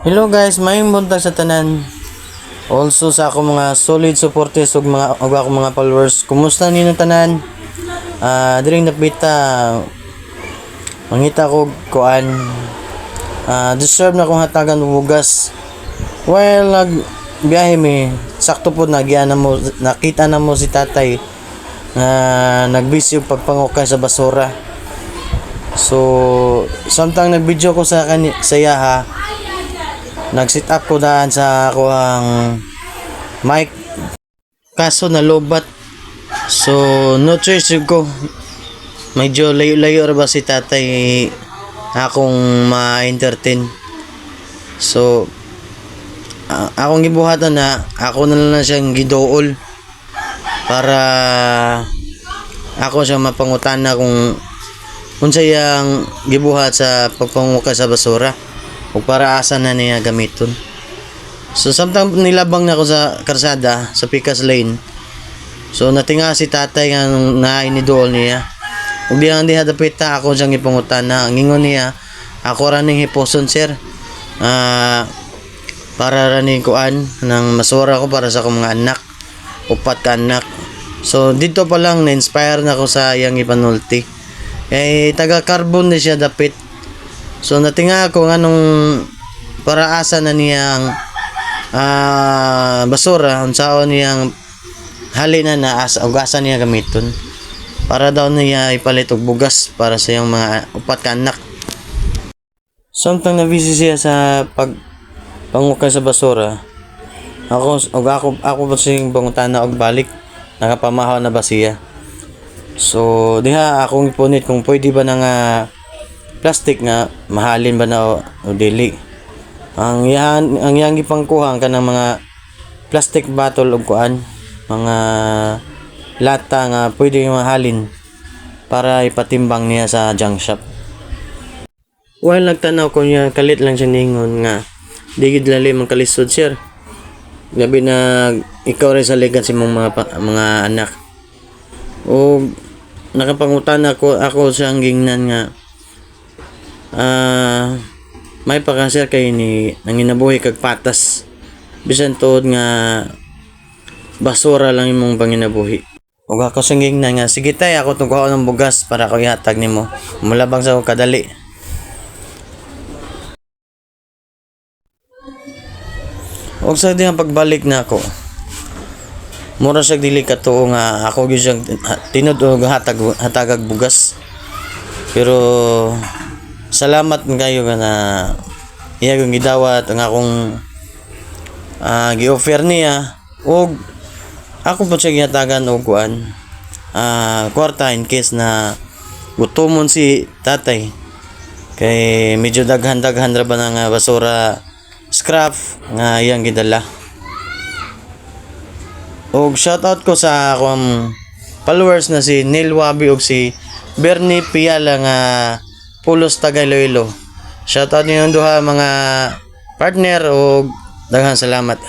Hello guys, mayong buntag sa tanan. Also sa ako mga solid supporters ug ako mga followers. Kumusta ninyo tanan? Diring napita mangita ko kuan. Deserve na kong hatagan og bugas. While biyahe mi, sakto po nakita na mo si tatay na nagbisyo pagpangukay sa basura. So, samtang nagvideo ko sa yaha, nag-sit up ko daan sa ako ang mic, kaso nalobat. So no choice ko, medyo layo-layo ra ba si tatay akong ma-entertain. So akong gibuhatan na ako na lang siyang gidool para ako siya mapangutana kung unsay yang gibuhat sa pagpanguka sa basura o para asa na niya gamiton. So samtang nilabang na ako sa karsada sa Picas Lane, so natinga si tatay nga na inidool niya ug diha dapit ako siyang ipangutana. Ang ingon niya, ako ra ning hiposon sir, para ra ning kuan nang masura ko para sa akong mga anak, upat ka anak. So dito pa lang na-inspire na ako sa iyang ipanulti, taga carbon ni siya dapit. So natinga ako nganong para asa na niyang basura, unsaon niyang hali na asa niya gamiton para daw niya ipalit og bugas para sa iyang mga upat ka anak. Samtang na-busy siya sa pangukay sa basura, ako pa siyang pangutana og balik, nakapamahaw na ba siya. So diha akong ipunit kung pwede ba na nga plastic nga mahalin ba na o dili. Ang yang gipangkuha ka ng mga plastic bottle og kuan, mga lata nga pwede mahalin para ipatimbang niya sa junk shop. While nagtanaw ko niya, kalit lang siya ningon nga di gid lalim ang kalisod sir. Gabi na ikaw rin sa ligan si mong mga anak. O nakapangutan ako sa gingnan nga may pakasir kay ni nanginabuhi kag patas bisan tuod nga basura lang imong panginabuhi. Ug ako singing na nga, sige tay, ako tong kuha ng bugas para ko ihatag nimo, mulabang sa akong kadali. Ug sa dihang pagbalik na ako, mura siya dili katuo nga ako gyud siyang tinud og hatagag bugas. Pero salamat kayo nga na iya kong gidawat ang akong gi-offer niya, ug ako po siya gihatagan og kuan kwarta in case na gutomon si tatay, kay medyo daghan ra ba nga basura scrap nga iyang gidala. Og shoutout ko sa akong followers na si Neil Wabi og si Bernie Piala nga Pulos Tagay Iloilo. Shoutout niyo duha mga partner og daghang salamat.